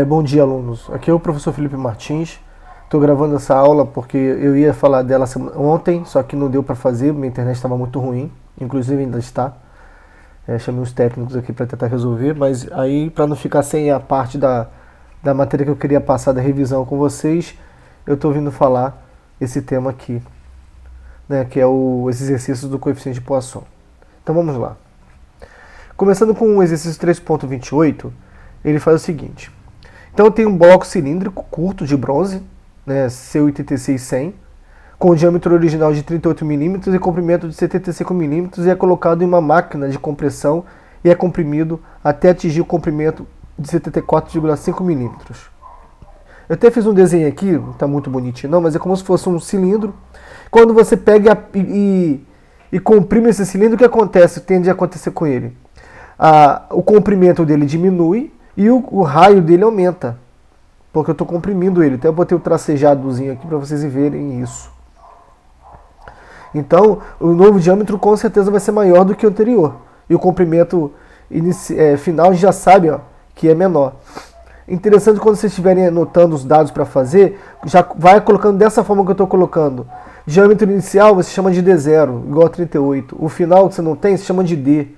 Bom dia, alunos. Aqui é o professor Felipe Martins. Estou gravando essa aula porque eu ia falar dela ontem, só que não deu para fazer, minha internet estava muito ruim, inclusive ainda está. Chamei os técnicos aqui para tentar resolver, mas aí, para não ficar sem a parte da matéria que eu queria passar da revisão com vocês, eu estou vindo falar esse tema aqui, né, que é os exercícios do coeficiente de Poisson. Então vamos lá. Começando com o exercício 3.28, ele faz o seguinte. Então tem um bloco cilíndrico curto de bronze, né, C86-100, com diâmetro original de 38 mm e comprimento de 75 mm e é colocado em uma máquina de compressão e é comprimido até atingir o comprimento de 74,5 mm. Eu até fiz um desenho aqui, não está muito bonitinho não, mas é como se fosse um cilindro. Quando você pega e comprime esse cilindro, o que acontece? Tende a acontecer com ele? O comprimento dele diminui e o raio dele aumenta, porque eu estou comprimindo ele. Até eu botei o tracejadozinho aqui para vocês verem isso. Então, o novo diâmetro com certeza vai ser maior do que o anterior. E o comprimento final a gente já sabe, ó, que é menor. Interessante quando vocês estiverem anotando os dados para fazer, já vai colocando dessa forma que eu estou colocando. Diâmetro inicial você chama de D0, igual a 38. O final que você não tem, você chama de D.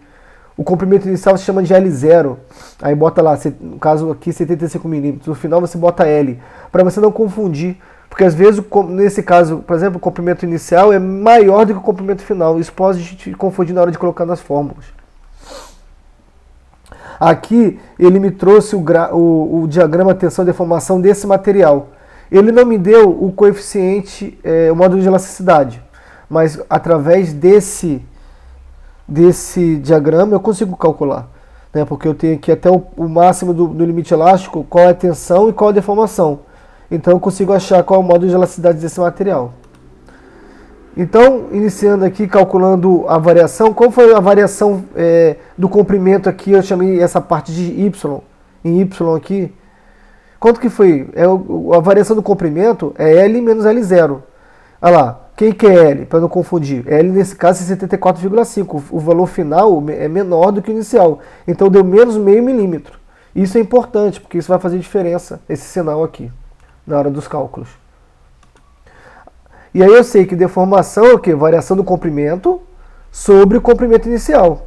O comprimento inicial você chama de L0. Aí bota lá, no caso aqui 75 mm. No final você bota L, para você não confundir. Porque às vezes, nesse caso, por exemplo, o comprimento inicial é maior do que o comprimento final. Isso pode te confundir na hora de colocar nas fórmulas. Aqui ele me trouxe o diagrama tensão-deformação desse material. Ele não me deu o coeficiente, o módulo de elasticidade. Mas através desse diagrama eu consigo calcular, né? Porque eu tenho aqui até o máximo do limite elástico, qual é a tensão e qual é a deformação. Então eu consigo achar qual é o módulo de elasticidade desse material. Então, iniciando aqui, calculando a variação, qual foi a variação do comprimento aqui? Eu chamei essa parte de Y, em Y aqui. Quanto que foi? A variação do comprimento é L menos L0. Olha lá. Quem que é L? Para não confundir. L nesse caso é 74,5. O valor final é menor do que o inicial. Então deu menos meio milímetro. Isso é importante, porque isso vai fazer diferença, esse sinal aqui, na hora dos cálculos. E aí eu sei que deformação é o quê? Variação do comprimento sobre o comprimento inicial.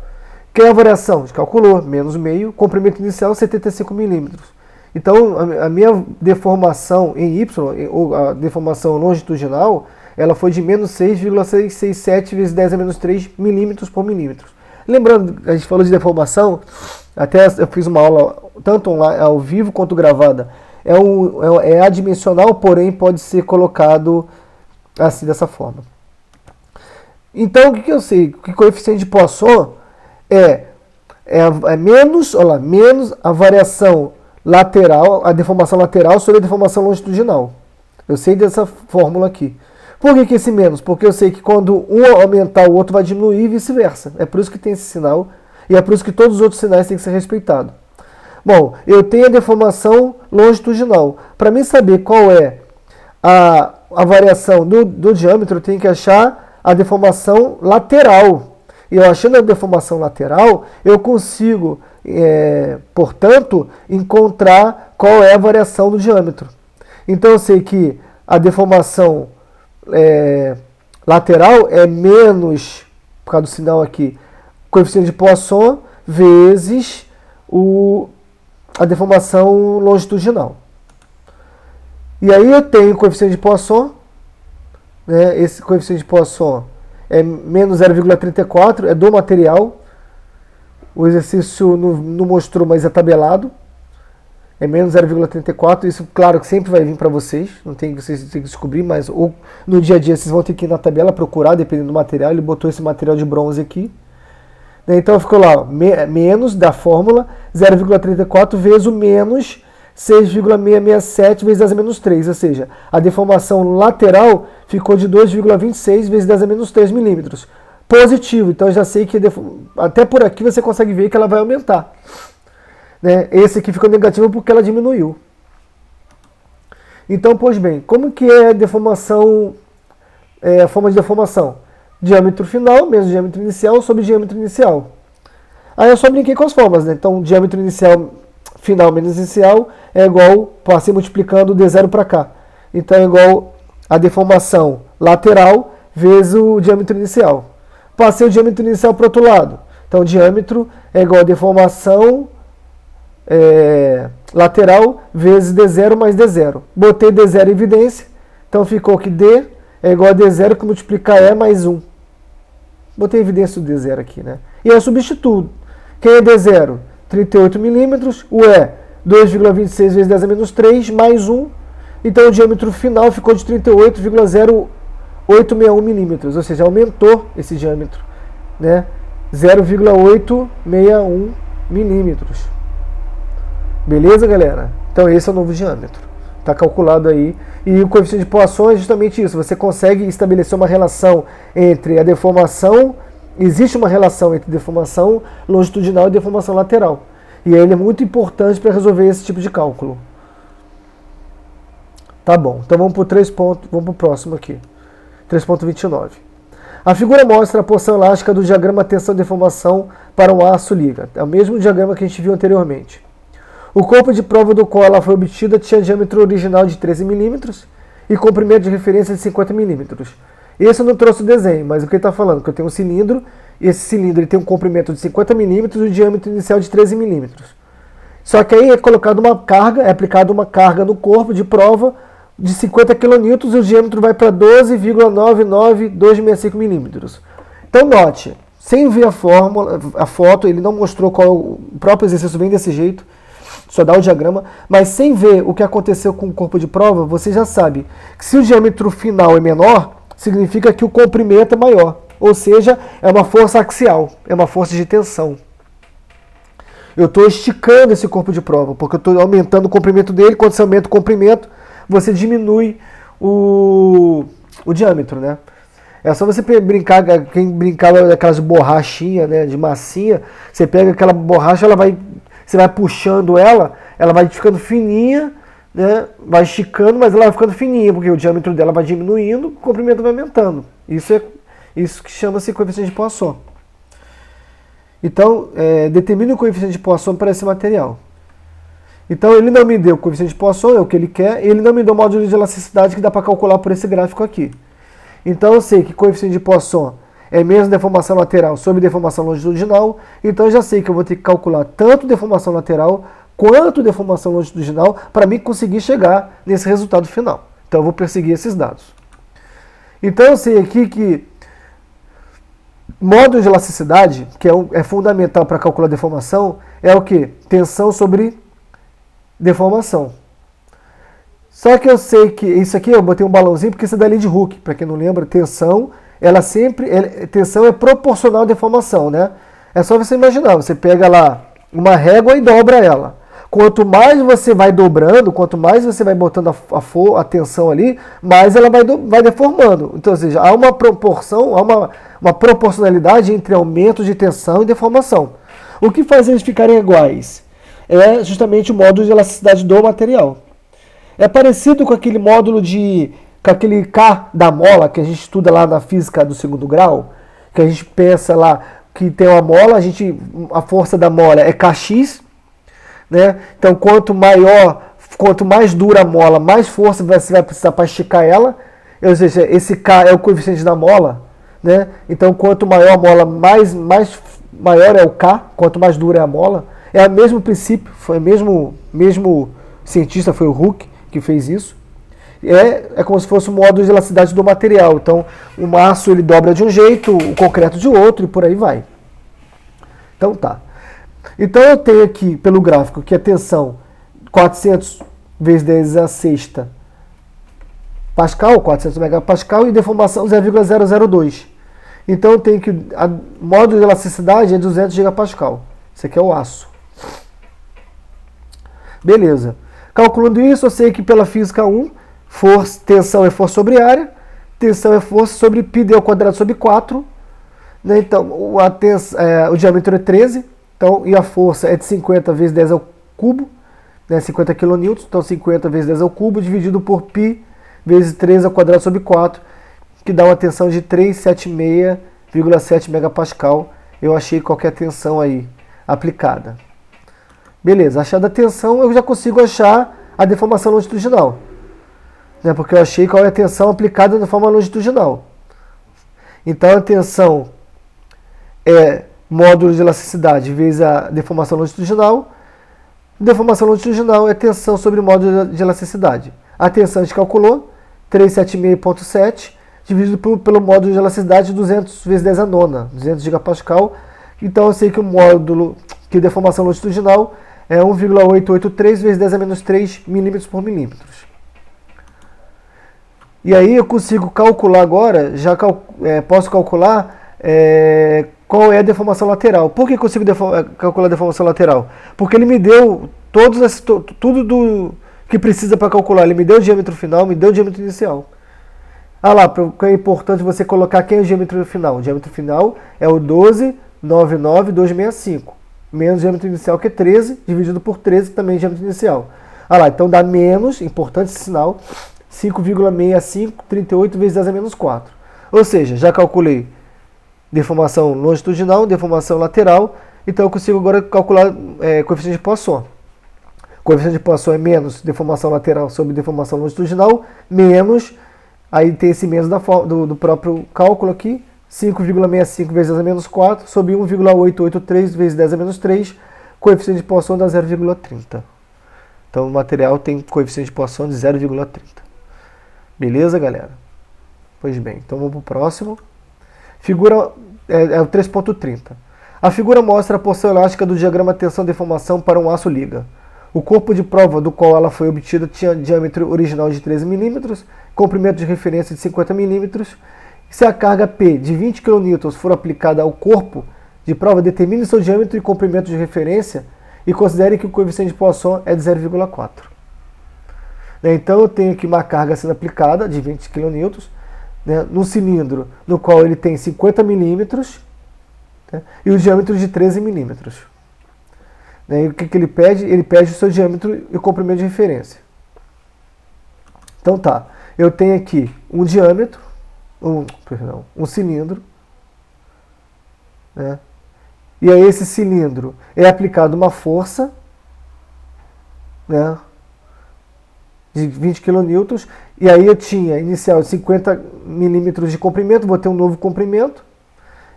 Que é a variação? A gente calculou, menos meio, comprimento inicial 75 milímetros. Então a minha deformação em Y, ou a deformação longitudinal, ela foi de menos 6,667 vezes 10 a menos 3 milímetros por milímetro. Lembrando, a gente falou de deformação, até eu fiz uma aula tanto online, ao vivo quanto gravada. É adimensional, porém pode ser colocado assim, dessa forma. Então, o que eu sei? Que o coeficiente de Poisson é menos a variação lateral, a deformação lateral sobre a deformação longitudinal. Eu sei dessa fórmula aqui. Por que esse menos? Porque eu sei que quando um aumentar, o outro vai diminuir e vice-versa. É por isso que tem esse sinal e é por isso que todos os outros sinais têm que ser respeitados. Bom, eu tenho a deformação longitudinal. Para mim saber qual é a variação do diâmetro, eu tenho que achar a deformação lateral. E eu achando a deformação lateral, eu consigo, portanto, encontrar qual é a variação do diâmetro. Então eu sei que a deformação lateral é menos, por causa do sinal aqui, coeficiente de Poisson vezes a deformação longitudinal. E aí eu tenho o coeficiente de Poisson, né? Esse coeficiente de Poisson é menos 0,34, é do material. O exercício não mostrou, mas é tabelado. É menos 0,34, isso claro que sempre vai vir para vocês, não tem que vocês têm que descobrir, mas no dia a dia vocês vão ter que ir na tabela procurar, dependendo do material. Ele botou esse material de bronze aqui. Então ficou lá, menos da fórmula, 0,34 vezes o menos 6,667 vezes 10 a menos 3, ou seja, a deformação lateral ficou de 2,26 vezes 10 a menos 3 milímetros. Positivo, então eu já sei que até por aqui você consegue ver que ela vai aumentar. Né? Esse aqui ficou negativo porque ela diminuiu. Então, pois bem, como que é a deformação, a forma de deformação? Diâmetro final menos diâmetro inicial sobre diâmetro inicial. Aí eu só brinquei com as formas, né? Então, diâmetro inicial final menos inicial é igual, passei multiplicando de 0 para cá. Então é igual a deformação lateral vezes o diâmetro inicial. Passei o diâmetro inicial para o outro lado. Então o diâmetro é igual a deformação lateral vezes D0 mais D0. Botei D0 em evidência, então ficou que D é igual a D0 que multiplicar E mais 1. Botei em evidência o D0 aqui, né? E eu substituo. Quem é D0? 38 milímetros. O E, 2,26 vezes 10 a menos 3, mais 1. Então o diâmetro final ficou de 38,0861 milímetros. Ou seja, aumentou esse diâmetro, né? 0,861 milímetros. Beleza, galera? Então esse é o novo diâmetro. Está calculado aí. E o coeficiente de Poisson é justamente isso. Você consegue estabelecer uma relação entre a deformação. Existe uma relação entre deformação longitudinal e deformação lateral. E ele é muito importante para resolver esse tipo de cálculo. Tá bom. Então vamos para o 3 pontos. Vamos para o próximo aqui. 3.29. A figura mostra a porção elástica do diagrama tensão-deformação para um aço liga. É o mesmo diagrama que a gente viu anteriormente. O corpo de prova do qual ela foi obtida tinha diâmetro original de 13 mm e comprimento de referência de 50 mm. Esse eu não trouxe o desenho, mas o que ele está falando? Que eu tenho um cilindro, e esse cilindro ele tem um comprimento de 50 mm e o diâmetro inicial de 13 mm. Só que aí é colocado uma carga, é aplicada uma carga no corpo de prova de 50 kN e o diâmetro vai para 12,99265 mm. Então note, sem ver a fórmula, a foto, ele não mostrou qual o próprio exercício vem desse jeito, só dá o diagrama, mas sem ver o que aconteceu com o corpo de prova, você já sabe que se o diâmetro final é menor, significa que o comprimento é maior, ou seja, é uma força axial, é uma força de tensão. Eu estou esticando esse corpo de prova, porque eu estou aumentando o comprimento dele. Quando você aumenta o comprimento, você diminui o diâmetro, né? É só você brincar, quem brincava daquelas borrachinhas, né, de massinha, você pega aquela borracha, você vai puxando ela vai ficando fininha, né, vai esticando, mas ela vai ficando fininha, porque o diâmetro dela vai diminuindo, o comprimento vai aumentando. Isso que chama-se coeficiente de Poisson. Então, determine o coeficiente de Poisson para esse material. Então, ele não me deu o coeficiente de Poisson, é o que ele quer, e ele não me deu o módulo de elasticidade que dá para calcular por esse gráfico aqui. Então, eu sei que coeficiente de Poisson é menos deformação lateral sobre deformação longitudinal, então eu já sei que eu vou ter que calcular tanto deformação lateral quanto deformação longitudinal para mim conseguir chegar nesse resultado final. Então, eu vou perseguir esses dados. Então, eu sei aqui que módulo de elasticidade, que é fundamental para calcular deformação, é o que? Tensão sobre deformação. Só que eu sei que isso aqui, eu botei um balãozinho porque isso é da lei de Hooke, para quem não lembra, tensão é proporcional à deformação, né? É só você imaginar, você pega lá uma régua e dobra ela. Quanto mais você vai dobrando, quanto mais você vai botando a tensão ali, mais ela vai deformando. Então, ou seja, há uma proporção, há uma proporcionalidade entre aumento de tensão e deformação. O que faz eles ficarem iguais? É justamente o módulo de elasticidade do material. É parecido com aquele módulo com aquele K da mola que a gente estuda lá na física do segundo grau, que a gente pensa lá que tem uma mola, a força da mola é Kx, né? Então quanto mais dura a mola, mais força você vai precisar para esticar ela, ou seja, esse K é o coeficiente da mola, né? Então quanto maior a mola, mais maior é o K, quanto mais dura é a mola. É o mesmo princípio, foi o mesmo cientista, foi o Hooke, que fez isso. É como se fosse um módulo de elasticidade do material. Então, o aço ele dobra de um jeito, o concreto de outro, e por aí vai. Então, tá. Então, eu tenho aqui, pelo gráfico, que a tensão 400 vezes 10 a sexta Pascal, 400 megapascal, e deformação 0,002. Então, eu tenho que... o módulo de elasticidade é 200 gigapascal. Isso aqui é o aço. Beleza. Calculando isso, eu sei que pela física 1, tensão é força sobre área, tensão é força sobre πd ao quadrado sobre 4. Né? Então, o diâmetro é 13, então, e a força é de 50 vezes 10 ao cubo, né? 50 kN, então 50 vezes 10 ao cubo, dividido por π vezes 13 ao quadrado sobre 4, que dá uma tensão de 376,7 megapascal. Eu achei qualquer tensão aí aplicada. Beleza, achada a tensão, eu já consigo achar a deformação longitudinal. Né? Porque eu achei qual é a tensão aplicada de forma longitudinal. Então a tensão é módulo de elasticidade vezes a deformação longitudinal. Deformação longitudinal é tensão sobre módulo de elasticidade. A tensão a gente calculou, 376,7, dividido pelo módulo de elasticidade 200 vezes 10 a nona, 200 gigapascal. Então eu sei que o módulo, que a deformação longitudinal é 1,883 vezes 10 a menos 3 milímetros por milímetro. E aí eu consigo calcular agora, posso calcular qual é a deformação lateral. Por que eu consigo calcular a deformação lateral? Porque ele me deu tudo que precisa para calcular. Ele me deu o diâmetro final, me deu o diâmetro inicial. Ah lá, porque é importante você colocar quem é o diâmetro final. O diâmetro final é o 12,99265, menos o diâmetro inicial que é 13, dividido por 13, que também é diâmetro inicial. Ah lá, então dá menos, importante esse sinal, 5,6538 vezes 10 a menos 4. Ou seja, já calculei deformação longitudinal, deformação lateral, então eu consigo agora calcular coeficiente de Poisson. Coeficiente de Poisson é menos deformação lateral sobre deformação longitudinal, menos, aí tem esse menos do próprio cálculo aqui, 5,65 vezes 10 a menos 4, sobre 1,883 vezes 10 a menos 3, coeficiente de Poisson dá 0,30. Então o material tem coeficiente de Poisson de 0,30. Beleza, galera? Pois bem, então vamos para o próximo. Figura é o 3.30. A figura mostra a porção elástica do diagrama tensão-deformação para um aço liga. O corpo de prova do qual ela foi obtida tinha diâmetro original de 13 mm, comprimento de referência de 50 mm. Se a carga P de 20 kN for aplicada ao corpo de prova, determine seu diâmetro e comprimento de referência e considere que o coeficiente de Poisson é de 0,4. Então eu tenho aqui uma carga sendo aplicada de 20 kN, né, num cilindro no qual ele tem 50 mm, né, e o diâmetro de 13 mm. Né, e o que ele pede? Ele pede o seu diâmetro e o comprimento de referência. Então tá, eu tenho aqui um diâmetro, um cilindro, né, e a esse cilindro é aplicada uma força, né, de 20 kN, e aí eu tinha inicial de 50 mm de comprimento, vou ter um novo comprimento.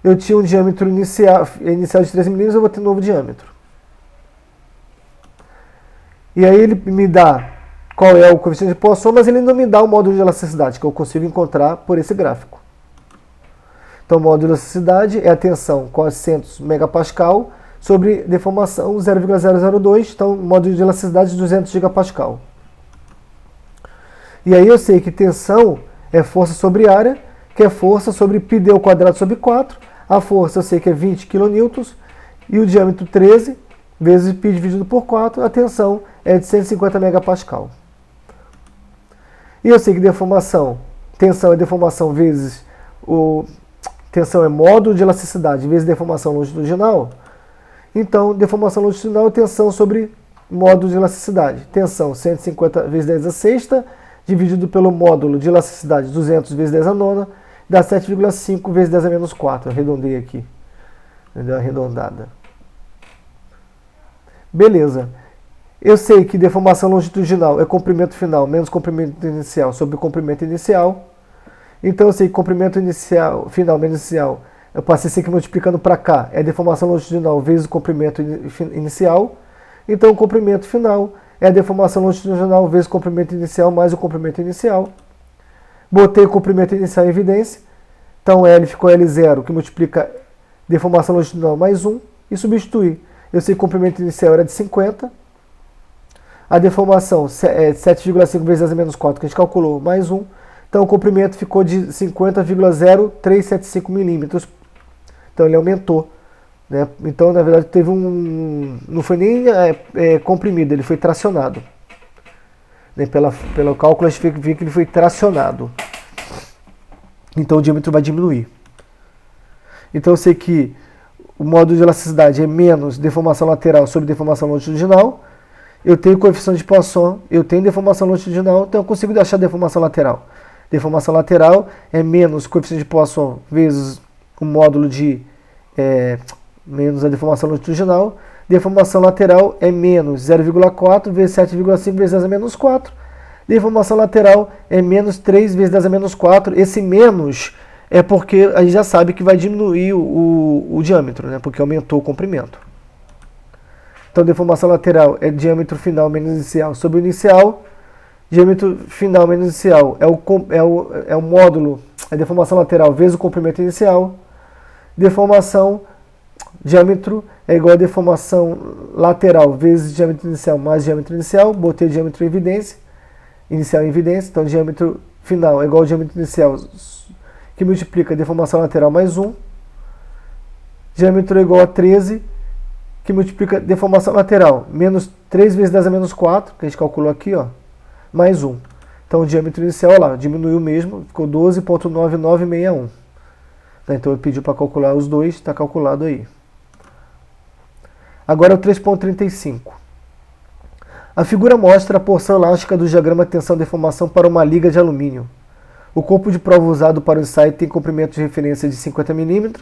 Eu tinha um diâmetro inicial de 13 mm, eu vou ter um novo diâmetro. E aí ele me dá qual é o coeficiente de Poisson, mas ele não me dá o módulo de elasticidade, que eu consigo encontrar por esse gráfico. Então o módulo de elasticidade é a tensão 400 megapascal sobre deformação 0,002, então o módulo de elasticidade de 200 gigapascal. E aí eu sei que tensão é força sobre área, que é força sobre πd ao quadrado sobre 4. A força eu sei que é 20 kN e o diâmetro 13 vezes π dividido por 4. A tensão é de 150 megapascal. E eu sei que tensão é deformação vezes tensão é módulo de elasticidade vezes deformação longitudinal. Então, deformação longitudinal é tensão sobre módulo de elasticidade. Tensão 150 vezes 10 a sexta, dividido pelo módulo de elasticidade 200 vezes 10 a nona, dá 7,5 vezes 10 a menos 4. Eu arredondei aqui. Deu uma arredondada. Beleza. Eu sei que deformação longitudinal é comprimento final menos comprimento inicial sobre comprimento inicial. Então eu sei que comprimento inicial, final menos inicial, eu passei isso aqui multiplicando para cá, é deformação longitudinal vezes o comprimento inicial. Então o comprimento final é a deformação longitudinal vezes o comprimento inicial mais o comprimento inicial. Botei o comprimento inicial em evidência. Então L ficou L0, que multiplica deformação longitudinal mais 1, e substitui. Eu sei que o comprimento inicial era de 50. A deformação é 7,5 vezes 10 a menos 4, que a gente calculou, mais 1. Então o comprimento ficou de 50,0375 milímetros. Então ele aumentou. Né? Então, na verdade, teve não foi nem comprimido, ele foi tracionado. Né? Pelo cálculo, a gente vê que ele foi tracionado. Então o diâmetro vai diminuir. Então eu sei que o módulo de elasticidade é menos deformação lateral sobre deformação longitudinal. Eu tenho coeficiente de Poisson, eu tenho deformação longitudinal, então eu consigo achar deformação lateral. Deformação lateral é menos coeficiente de Poisson vezes o módulo de menos a deformação longitudinal, Deformação lateral é menos 0,4 vezes 7,5 vezes 10 a menos 4. Deformação lateral é menos 3 vezes 10 a menos 4. Esse menos é porque a gente já sabe que vai diminuir o diâmetro, né? Porque aumentou o comprimento. Então, deformação lateral é diâmetro final menos inicial sobre o inicial. Diâmetro final menos inicial é o módulo, a deformação lateral vezes o comprimento inicial. Diâmetro é igual a deformação lateral vezes diâmetro inicial mais diâmetro inicial. Botei o diâmetro em evidência, inicial em evidência. Então, diâmetro final é igual ao diâmetro inicial, que multiplica a deformação lateral mais 1. Diâmetro é igual a 13, que multiplica a deformação lateral menos 3 vezes 10 a menos 4, que a gente calculou aqui, ó, mais 1. Então, o diâmetro inicial, olha lá, diminuiu mesmo, ficou 12,9961. Então, ele pediu para calcular os dois, está calculado aí. Agora é o 3,35. A figura mostra a porção elástica do diagrama tensão-deformação para uma liga de alumínio. O corpo de prova usado para o ensaio tem comprimento de referência de 50 mm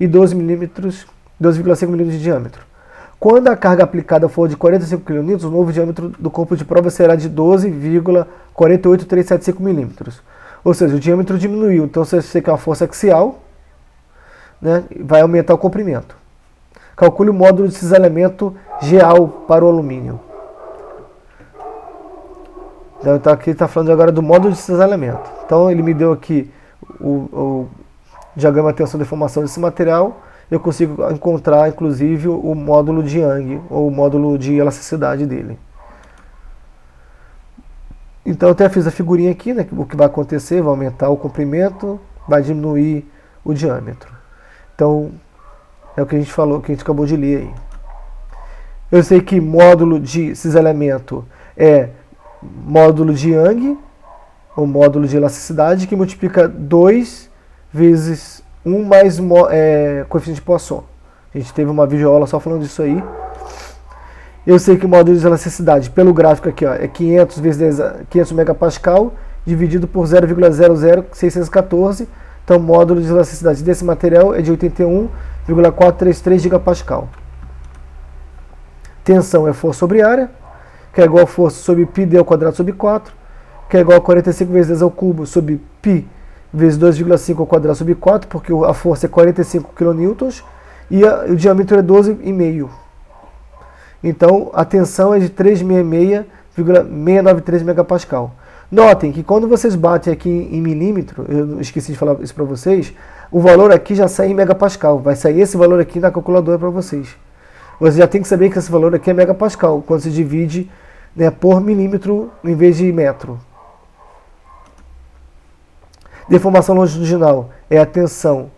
e 12,5 mm de diâmetro. Quando a carga aplicada for de 45 kN, o novo diâmetro do corpo de prova será de 12,48375 mm. Ou seja, o diâmetro diminuiu. Então, se você quer uma força axial, né, vai aumentar o comprimento. Calcule o módulo de cisalhamento geal para o alumínio. Então, aqui está falando agora do módulo de cisalhamento. Então, ele me deu aqui o diagrama de tensão-deformação desse material. Eu consigo encontrar, inclusive, o módulo de Young, ou o módulo de elasticidade dele. Então, eu até fiz a figurinha aqui, né? O que vai acontecer, vai aumentar o comprimento, vai diminuir o diâmetro. Então, é o que a gente falou, que a gente acabou de ler aí. Eu sei que módulo de cisalhamento é módulo de Young, ou módulo de elasticidade, que multiplica 2 vezes 1 mais coeficiente de Poisson. A gente teve uma videoaula só falando disso aí. Eu sei que o módulo de elasticidade, pelo gráfico aqui, ó, é 500 vezes 500 megapascal, dividido por 0,00614. Então, o módulo de elasticidade desse material é de 81,433 gigapascal. Tensão é força sobre área, que é igual a força sobre πd ao quadrado sobre 4, que é igual a 45 vezes 10 ao cubo sobre π vezes 2,5 ao quadrado sobre 4, porque a força é 45 kN e o diâmetro é 12,5. Então, a tensão é de 366,693 megapascal. Notem que quando vocês batem aqui em milímetro, eu esqueci de falar isso para vocês, o valor aqui já sai em megapascal. Vai sair esse valor aqui na calculadora para vocês. Você já tem que saber que esse valor aqui é megapascal, quando se divide, né, por milímetro em vez de metro. Deformação longitudinal é a tensão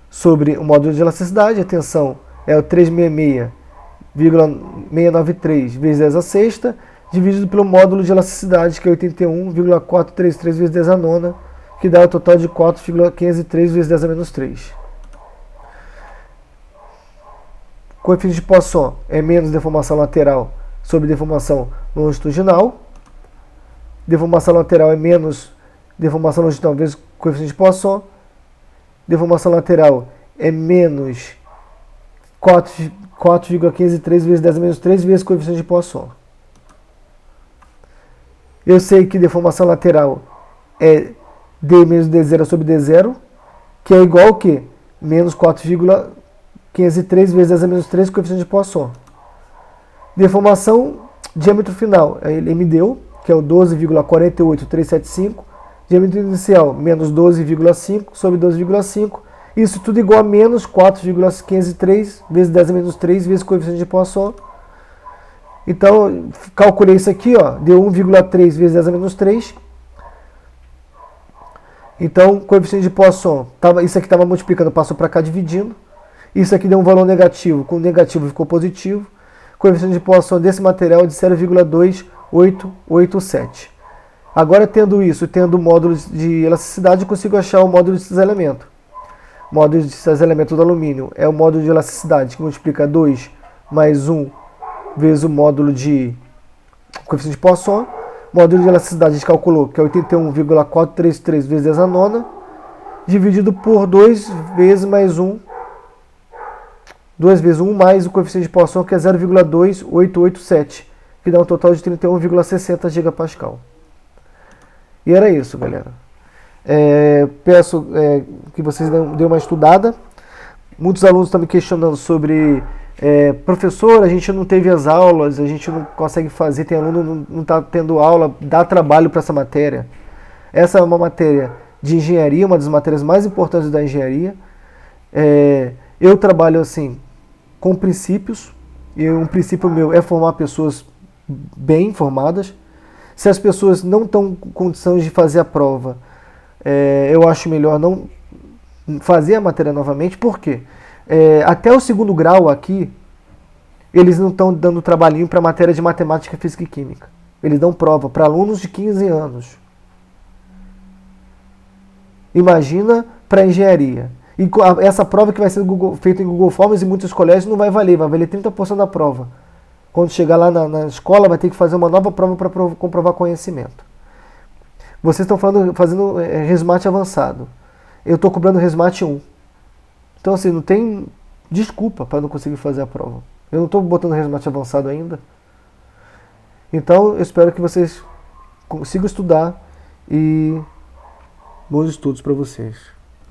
sobre o módulo de elasticidade. A tensão é o 366,693 vezes 10 a sexta, dividido pelo módulo de elasticidade, que é 81,433 vezes 10 a nona, que dá o total de 4,503 vezes 10 a menos 3. Coeficiente de Poisson é menos deformação lateral sobre deformação longitudinal. Deformação lateral é menos deformação longitudinal vezes coeficiente de Poisson. Deformação lateral é menos 4,503 vezes 10 a menos 3 vezes coeficiente de Poisson. Eu sei que deformação lateral é D menos D0 sobre D0, que é igual ao que? Menos 4,503 vezes 10 a menos 3 coeficiente de Poisson. Deformação diâmetro final, ele me deu, que é o 12,48375. Diâmetro inicial, menos 12,5 sobre 12,5. Isso tudo igual a menos 4,503 vezes 10 a menos 3 vezes coeficiente de Poisson. Então, calculei isso aqui, ó, deu 1,3 vezes 10 a menos 3. Então, coeficiente de Poisson, isso aqui estava multiplicando, passou para cá dividindo. Isso aqui deu um valor negativo, com o negativo ficou positivo. Coeficiente de Poisson desse material é de 0,2887. Agora, tendo isso, tendo o módulo de elasticidade, eu consigo achar o módulo de cisalhamento. O módulo de cisalhamento do alumínio é o módulo de elasticidade, que multiplica 2 mais 1 vezes o módulo de coeficiente de Poisson. O módulo de elasticidade a gente calculou, que é 81,433 vezes 10 a nona, dividido por 2 vezes mais 1 2 vezes 1 mais o coeficiente de Poisson, que é 0,2887, que dá um total de 31,60 gigapascal. E era isso, galera. Peço que vocês dêem uma estudada. Muitos alunos estão me questionando sobre professor, a gente não teve as aulas, a gente não consegue fazer, tem aluno que não está tendo aula, dá trabalho para essa matéria. Essa é uma matéria de engenharia, uma das matérias mais importantes da engenharia. Eu trabalho assim com princípios, e um princípio meu é formar pessoas bem informadas. Se as pessoas não estão com condições de fazer a prova, eu acho melhor não fazer a matéria novamente. Por quê? Até o 2º grau aqui, eles não estão dando trabalhinho para matéria de matemática, física e química. Eles dão prova para alunos de 15 anos. Imagina para engenharia. E essa prova que vai ser feita em Google Forms em muitos colégios não vai valer 30% da prova. Quando chegar lá na escola, vai ter que fazer uma nova prova para comprovar conhecimento. Vocês estão fazendo Resmate avançado. Eu estou cobrando Resmate 1. Então, assim, não tem desculpa para não conseguir fazer a prova. Eu não estou botando Resmate avançado ainda. Então, eu espero que vocês consigam estudar e bons estudos para vocês.